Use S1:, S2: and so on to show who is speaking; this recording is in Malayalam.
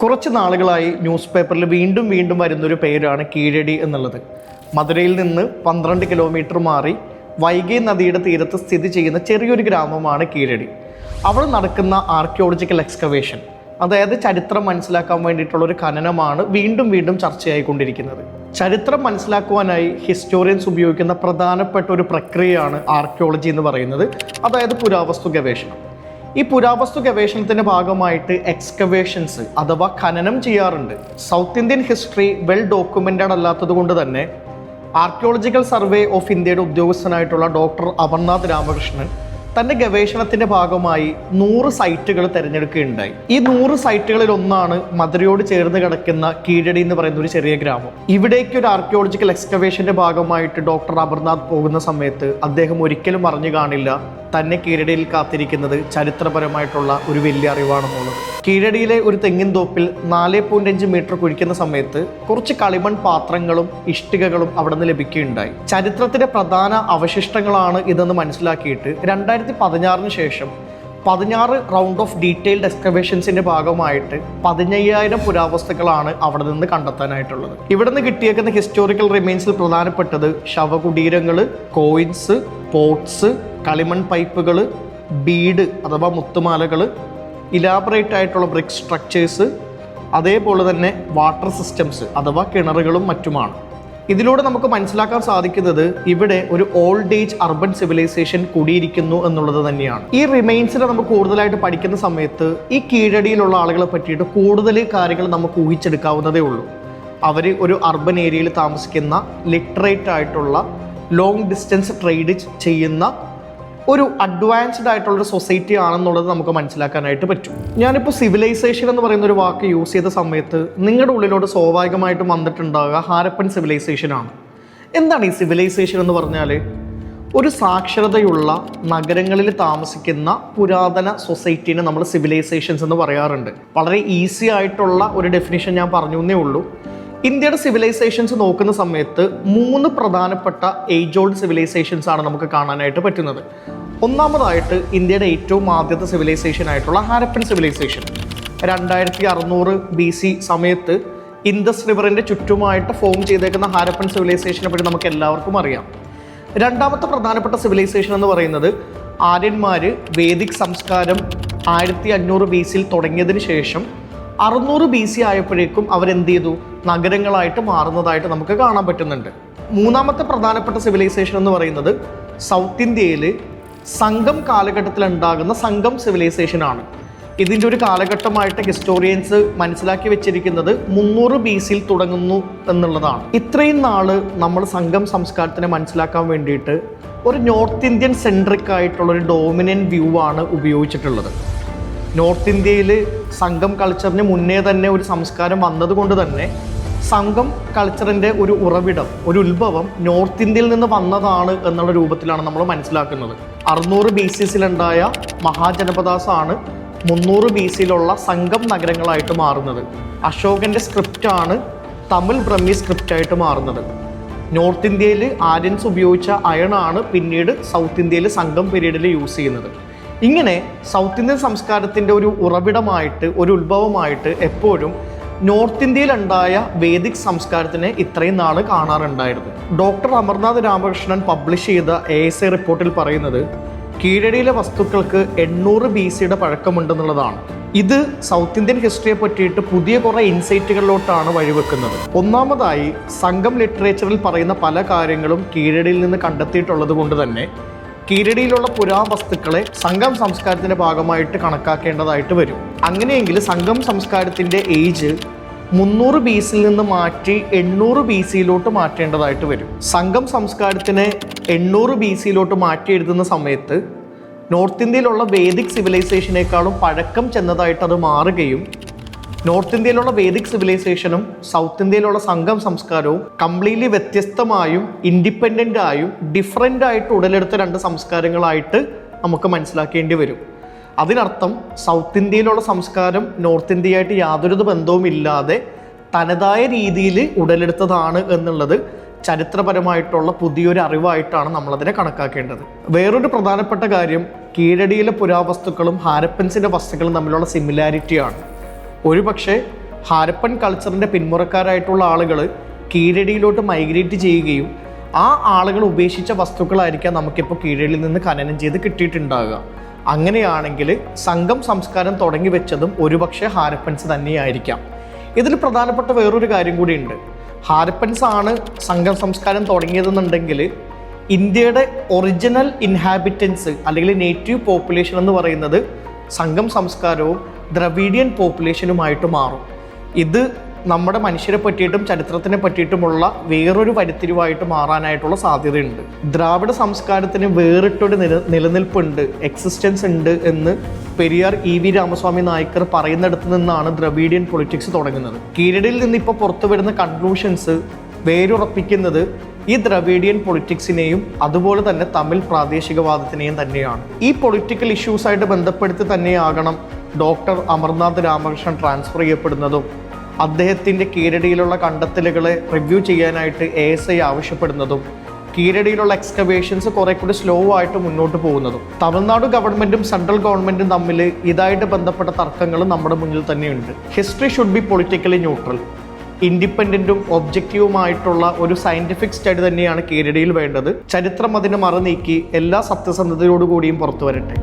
S1: കുറച്ച് നാളുകളായി ന്യൂസ് പേപ്പറിൽ വീണ്ടും വീണ്ടും വരുന്നൊരു പേരാണ് കീഴടി എന്നുള്ളത്. മധുരയിൽ നിന്ന് 12 കിലോമീറ്റർ മാറി വൈഗൈ നദിയുടെ തീരത്ത് സ്ഥിതി ചെയ്യുന്ന ചെറിയൊരു ഗ്രാമമാണ് കീഴടി. അവിടെ നടക്കുന്ന ആർക്കിയോളജിക്കൽ എക്സ്കവേഷൻ, അതായത് ചരിത്രം മനസ്സിലാക്കാൻ വേണ്ടിയിട്ടുള്ള ഒരു ഖനനമാണ് വീണ്ടും വീണ്ടും ചർച്ചയായിക്കൊണ്ടിരിക്കുന്നത്. ചരിത്രം മനസ്സിലാക്കുവാനായി ഹിസ്റ്റോറിയൻസ് ഉപയോഗിക്കുന്ന പ്രധാനപ്പെട്ട ഒരു പ്രക്രിയയാണ് ആർക്കിയോളജി എന്ന് പറയുന്നത്, അതായത് പുരാവസ്തു ഗവേഷണം. ഈ പുരാവസ്തു ഗവേഷണത്തിൻ്റെ ഭാഗമായിട്ട് എക്സ്കവേഷൻസ് അഥവാ ഖനനം ചെയ്യാറുണ്ട്. South Indian history well documented അല്ലാത്തത് കൊണ്ട് തന്നെ ആർക്കിയോളജിക്കൽ സർവേ ഓഫ് ഇന്ത്യയുടെ ഉദ്യോഗസ്ഥനായിട്ടുള്ള ഡോക്ടർ അമർനാഥ് രാമകൃഷ്ണൻ തൻ്റെ ഗവേഷണത്തിൻ്റെ ഭാഗമായി 100 സൈറ്റുകൾ തിരഞ്ഞെടുക്കുകയുണ്ടായി. ഈ 100 സൈറ്റുകളിൽ ഒന്നാണ് മധുരയോട് ചേർന്ന് കിടക്കുന്ന കീഴടി എന്ന് പറയുന്ന ഒരു ചെറിയ ഗ്രാമം. ഇവിടേക്ക് ഒരു ആർക്കിയോളജിക്കൽ എക്സ്കവേഷൻ്റെ ഭാഗമായിട്ട് ഡോക്ടർ അമർനാഥ് പോകുന്ന സമയത്ത് അദ്ദേഹം ഒരിക്കലും അറിഞ്ഞു കാണില്ല തന്നെ കീഴടിയിൽ കാത്തിരിക്കുന്നത് ചരിത്രപരമായിട്ടുള്ള ഒരു വലിയ അറിവാണെന്നുള്ളത്. കീഴടിയിലെ ഒരു തെങ്ങിൻ തോപ്പിൽ 4.5 മീറ്റർ കുഴിക്കുന്ന സമയത്ത് കുറച്ച് കളിമൺ പാത്രങ്ങളും ഇഷ്ടികകളും അവിടെ നിന്ന് ലഭിക്കുകയുണ്ടായി. ചരിത്രത്തിൻ്റെ പ്രധാന അവശിഷ്ടങ്ങളാണ് ഇതെന്ന് മനസ്സിലാക്കിയിട്ട് 2016 ശേഷം 16 റൗണ്ട് ഓഫ് ഡീറ്റെയിൽഡ് എക്സ്കവേഷൻസിന്റെ ഭാഗമായിട്ട് 15,000 പുരാവസ്തുക്കളാണ് അവിടെ നിന്ന് കണ്ടെത്താനായിട്ടുള്ളത്. ഇവിടെ നിന്ന് കിട്ടിയേക്കുന്ന ഹിസ്റ്റോറിക്കൽ റിമെയിൻസിൽ പ്രധാനപ്പെട്ടത് ശവകുടീരങ്ങൾ, കോയിൻസ്, പോട്ട്സ്, കളിമൺ പൈപ്പുകൾ, ബീഡ് അഥവാ മുത്തുമാലകൾ, ഇലാബറേറ്റ് ആയിട്ടുള്ള ബ്രിക്ക് സ്ട്രക്ചേഴ്സ്, അതേപോലെ തന്നെ വാട്ടർ സിസ്റ്റംസ് അഥവാ കിണറുകളും മറ്റുമാണ്. ഇതിലൂടെ നമുക്ക് മനസ്സിലാക്കാൻ സാധിക്കുന്നത് ഇവിടെ ഒരു ഓൾഡ് ഏജ് അർബൻ സിവിലൈസേഷൻ കൂടിയിരിക്കുന്നു എന്നുള്ളത് തന്നെയാണ്. ഈ റിമെയിൻസിനെ നമുക്ക് കൂടുതലായിട്ട് പഠിക്കുന്ന സമയത്ത് ഈ കീഴടിയിലുള്ള ആളുകളെ പറ്റിയിട്ട് കൂടുതൽ കാര്യങ്ങൾ നമുക്ക് ഊഹിച്ചെടുക്കാവുന്നതേ ഉള്ളൂ. അവർ ഒരു അർബൻ ഏരിയയിൽ താമസിക്കുന്ന ലിറ്ററേറ്റ് ആയിട്ടുള്ള ലോങ് ഡിസ്റ്റൻസ് ട്രേഡ് ചെയ്യുന്ന ഒരു അഡ്വാൻസ്ഡ് ആയിട്ടുള്ളൊരു സൊസൈറ്റി ആണെന്നുള്ളത് നമുക്ക് മനസ്സിലാക്കാനായിട്ട് പറ്റും. ഞാനിപ്പോൾ സിവിലൈസേഷൻ എന്ന് പറയുന്ന ഒരു വാക്ക് യൂസ് ചെയ്ത സമയത്ത് നിങ്ങളുടെ ഉള്ളിലോട്ട് സ്വാഭാവികമായിട്ടും വന്നിട്ടുണ്ടാകുക ഹാരപ്പൻ സിവിലൈസേഷൻ ആണ്. എന്താണ് ഈ സിവിലൈസേഷൻ എന്ന് പറഞ്ഞാൽ? ഒരു സാക്ഷരതയുള്ള നഗരങ്ങളിൽ താമസിക്കുന്ന പുരാതന സൊസൈറ്റീനെ നമ്മൾ സിവിലൈസേഷൻസ് എന്ന് പറയാറുണ്ട്. വളരെ ഈസി ആയിട്ടുള്ള ഒരു ഡെഫിനിഷൻ ഞാൻ പറഞ്ഞു എന്നേ ഉള്ളൂ. ഇന്ത്യയുടെ സിവിലൈസേഷൻസ് നോക്കുന്ന സമയത്ത് 3 പ്രധാനപ്പെട്ട ഏജ് ഓൾഡ് സിവിലൈസേഷൻസ് ആണ് നമുക്ക് കാണാനായിട്ട് പറ്റുന്നത്. ഒന്നാമതായിട്ട് ഇന്ത്യയുടെ ഏറ്റവും ആദ്യത്തെ സിവിലൈസേഷൻ ആയിട്ടുള്ള ഹാരപ്പൻ സിവിലൈസേഷൻ 2600 BC സമയത്ത് ഇൻഡസ് റിവറിൻ്റെ ചുറ്റുമായിട്ട് ഫോം ചെയ്തേക്കുന്ന ഹാരപ്പൻ സിവിലൈസേഷനെ പറ്റി നമുക്ക് എല്ലാവർക്കും അറിയാം. രണ്ടാമത്തെ പ്രധാനപ്പെട്ട സിവിലൈസേഷൻ എന്ന് പറയുന്നത് ആര്യന്മാർ വേദിക് സംസ്കാരം 1500 BC തുടങ്ങിയതിന് ശേഷം 600 BC ആയപ്പോഴേക്കും അവരെന്ത് ചെയ്തു? നഗരങ്ങളായിട്ട് മാറുന്നതായിട്ട് നമുക്ക് കാണാൻ പറ്റുന്നുണ്ട്. മൂന്നാമത്തെ പ്രധാനപ്പെട്ട സിവിലൈസേഷൻ എന്ന് പറയുന്നത് സൗത്ത് ഇന്ത്യയിൽ സംഘം കാലഘട്ടത്തിൽ ഉണ്ടാകുന്ന സംഘം സിവിലൈസേഷൻ ആണ്. ഇതിൻ്റെ ഒരു കാലഘട്ടമായിട്ട് ഹിസ്റ്റോറിയൻസ് മനസ്സിലാക്കി വെച്ചിരിക്കുന്നത് 300 BC തുടങ്ങുന്നു എന്നുള്ളതാണ്. ഇത്രയും നാൾ നമ്മൾ സംഘം സംസ്കാരത്തിനെ മനസ്സിലാക്കാൻ വേണ്ടിയിട്ട് ഒരു നോർത്ത് ഇന്ത്യൻ സെൻട്രിക് ആയിട്ടുള്ളൊരു ഡോമിനൻ്റ് വ്യൂ ആണ് ഉപയോഗിച്ചിട്ടുള്ളത്. നോർത്ത് ഇന്ത്യയിൽ സംഘം കൾച്ചറിന് മുന്നേ തന്നെ ഒരു സംസ്കാരം വന്നതുകൊണ്ട് തന്നെ സംഘം കൾച്ചറിൻ്റെ ഒരു ഉറവിടം, ഒരു ഉത്ഭവം നോർത്ത് ഇന്ത്യയിൽ നിന്ന് വന്നതാണ് എന്നുള്ള രൂപത്തിലാണ് നമ്മൾ മനസ്സിലാക്കുന്നത്. 600 BC-ലുണ്ടായ മഹാജനപദാസാണ് 300 BC-ലുള്ള സംഘം നഗരങ്ങളായിട്ട് മാറുന്നത്. അശോകൻ്റെ സ്ക്രിപ്റ്റാണ് തമിഴ് ബ്രഹ്മി സ്ക്രിപ്റ്റായിട്ട് മാറുന്നത്. നോർത്ത് ഇന്ത്യയിൽ ആര്യൻസ് ഉപയോഗിച്ച അയണാണ് പിന്നീട് സൗത്ത് ഇന്ത്യയിൽ സംഘം പീരീഡിൽ യൂസ് ചെയ്യുന്നത്. ഇങ്ങനെ സൗത്ത് ഇന്ത്യൻ സംസ്കാരത്തിൻ്റെ ഒരു ഉറവിടമായിട്ട്, ഒരു ഉത്ഭവമായിട്ട് എപ്പോഴും നോർത്ത് ഇന്ത്യയിലുണ്ടായ വേദിക് സംസ്കാരത്തിനെ ഇത്രയും നാൾ കാണാറുണ്ടായിരുന്നു. ഡോക്ടർ അമർനാഥ് രാമകൃഷ്ണൻ പബ്ലിഷ് ചെയ്ത ASI റിപ്പോർട്ടിൽ പറയുന്നത് കീഴടിയിലെ വസ്തുക്കൾക്ക് 800 BC-യുടെ പഴക്കമുണ്ടെന്നുള്ളതാണ്. ഇത് സൗത്ത് ഇന്ത്യൻ ഹിസ്റ്ററിയെ പറ്റിയിട്ട് പുതിയ കുറേ ഇൻസൈറ്റുകളിലോട്ടാണ് വഴിവെക്കുന്നത്. ഒന്നാമതായി സംഘം ലിറ്ററേച്ചറിൽ പറയുന്ന പല കാര്യങ്ങളും കീഴടിയിൽ നിന്ന് കണ്ടെത്തിയിട്ടുള്ളത് കൊണ്ട് തന്നെ കീഴടിയിലുള്ള പുരാവസ്തുക്കളെ സംഘം സംസ്കാരത്തിൻ്റെ ഭാഗമായിട്ട് കണക്കാക്കേണ്ടതായിട്ട് വരും. അങ്ങനെയെങ്കിൽ സംഘം സംസ്കാരത്തിൻ്റെ ഏജ് 300 BC-ൽ നിന്ന് മാറ്റി 800 BC-യിലോട്ട് മാറ്റേണ്ടതായിട്ട് വരും. സംഘം സംസ്കാരത്തിനെ 800 BC-യിലോട്ട് മാറ്റി എഴുതുന്ന സമയത്ത് നോർത്ത് ഇന്ത്യയിലുള്ള വേദിക് സിവിലൈസേഷനേക്കാളും പഴക്കം ചെന്നതായിട്ട് അത് മാറുകയും നോർത്ത് ഇന്ത്യയിലുള്ള വേദിക് സിവിലൈസേഷനും സൗത്ത് ഇന്ത്യയിലുള്ള സംഘം സംസ്കാരവും കംപ്ലീറ്റ്ലി വ്യത്യസ്തമായും ഇൻഡിപെൻഡൻ്റ് ആയും ഡിഫറൻ്റ് ആയിട്ട് ഉടലെടുത്ത 2 സംസ്കാരങ്ങളായിട്ട് നമുക്ക് മനസ്സിലാക്കേണ്ടി വരും. അതിനർത്ഥം സൗത്ത് ഇന്ത്യയിലുള്ള സംസ്കാരം നോർത്ത് ഇന്ത്യയായിട്ട് യാതൊരു ബന്ധവുമില്ലാതെ തനതായ രീതിയിൽ ഉടലെടുത്തതാണ് എന്നുള്ളത് ചരിത്രപരമായിട്ടുള്ള പുതിയൊരു അറിവായിട്ടാണ് നമ്മളതിനെ കണക്കാക്കേണ്ടത്. വേറൊരു പ്രധാനപ്പെട്ട കാര്യം, കീഴടിയിലെ പുരാവസ്തുക്കളും ഹാരപ്പൻസിൻ്റെ വസ്തുക്കളും തമ്മിലുള്ള സിമിലാരിറ്റിയാണ്. ഒരുപക്ഷെ ഹാരപ്പൻ കൾച്ചറിൻ്റെ പിന്മുറക്കാരായിട്ടുള്ള ആളുകൾ കീഴടിയിലോട്ട് മൈഗ്രേറ്റ് ചെയ്യുകയും ആ ആളുകൾ ഉപേക്ഷിച്ച വസ്തുക്കളായിരിക്കാം നമുക്കിപ്പോൾ കീഴടിയിൽ നിന്ന് ഖനനം ചെയ്ത് കിട്ടിയിട്ടുണ്ടാകുക. അങ്ങനെയാണെങ്കിൽ സംഘം സംസ്കാരം തുടങ്ങി വെച്ചതും ഒരുപക്ഷെ ഹാരപ്പൻസ് തന്നെയായിരിക്കാം. ഇതിൽ പ്രധാനപ്പെട്ട വേറൊരു കാര്യം കൂടിയുണ്ട്. ഹാരപ്പൻസ് ആണ് സംഘം സംസ്കാരം തുടങ്ങിയതെന്നുണ്ടെങ്കിൽ ഇന്ത്യയുടെ ഒറിജിനൽ ഇൻഹാബിറ്റൻസ് അല്ലെങ്കിൽ നേറ്റീവ് പോപ്പുലേഷൻ എന്ന് പറയുന്നത് സംഘം സംസ്കാരവും ദ്രവീഡിയൻ പോപ്പുലേഷനുമായിട്ട് മാറും. ഇത് നമ്മുടെ മനുഷ്യരെ പറ്റിയിട്ടും ചരിത്രത്തിനെ പറ്റിയിട്ടുമുള്ള വേറൊരു വഴിത്തിരിവായിട്ട് മാറാനായിട്ടുള്ള സാധ്യതയുണ്ട്. ദ്രാവിഡ സംസ്കാരത്തിന് വേറിട്ടൊരു നിലനിൽപ്പുണ്ട്, എക്സിസ്റ്റൻസ് ഉണ്ട് എന്ന് പെരിയാർ EV രാമസ്വാമി നായ്ക്കർ പറയുന്നിടത്ത് നിന്നാണ് ദ്രവീഡിയൻ പൊളിറ്റിക്സ് തുടങ്ങുന്നത്. കീഴടിയിൽ നിന്ന് ഇപ്പോൾ പുറത്തു വരുന്ന കൺക്ലൂഷൻസ് വേരുറപ്പിക്കുന്നത് ഈ ദ്രവീഡിയൻ പൊളിറ്റിക്സിനെയും അതുപോലെ തന്നെ തമിഴ് പ്രാദേശികവാദത്തിനെയും തന്നെയാണ്. ഈ പൊളിറ്റിക്കൽ ഇഷ്യൂസായിട്ട് ബന്ധപ്പെടുത്തി തന്നെയാകണം ഡോക്ടർ അമർനാഥ് രാമകൃഷ്ണൻ ട്രാൻസ്ഫർ ചെയ്യപ്പെടുന്നതും അദ്ദേഹത്തിൻ്റെ കീഴടിയിലുള്ള കണ്ടെത്തലുകളെ റിവ്യൂ ചെയ്യാനായിട്ട് ASI ആവശ്യപ്പെടുന്നതും കീഴടിയിലുള്ള എക്സ്കവേഷൻസ് കുറെ കൂടി സ്ലോ ആയിട്ട് മുന്നോട്ട് പോകുന്നതും തമിഴ്നാട് ഗവൺമെൻറ്റും സെൻട്രൽ ഗവൺമെൻറ്റും തമ്മിൽ ഇതായിട്ട് ബന്ധപ്പെട്ട തർക്കങ്ങളും നമ്മുടെ മുന്നിൽ തന്നെയുണ്ട്. History should be politically neutral. ഇൻഡിപെൻഡൻറ്റും ഒബ്ജക്റ്റീവുമായിട്ടുള്ള ഒരു സയൻറ്റിഫിക് സ്റ്റഡി തന്നെയാണ് കീഴടിയിൽ വേണ്ടത്. ചരിത്രം അതിന് മറനീക്കി എല്ലാ സത്യസന്ധതയോടുകൂടിയും പുറത്തു വരട്ടെ.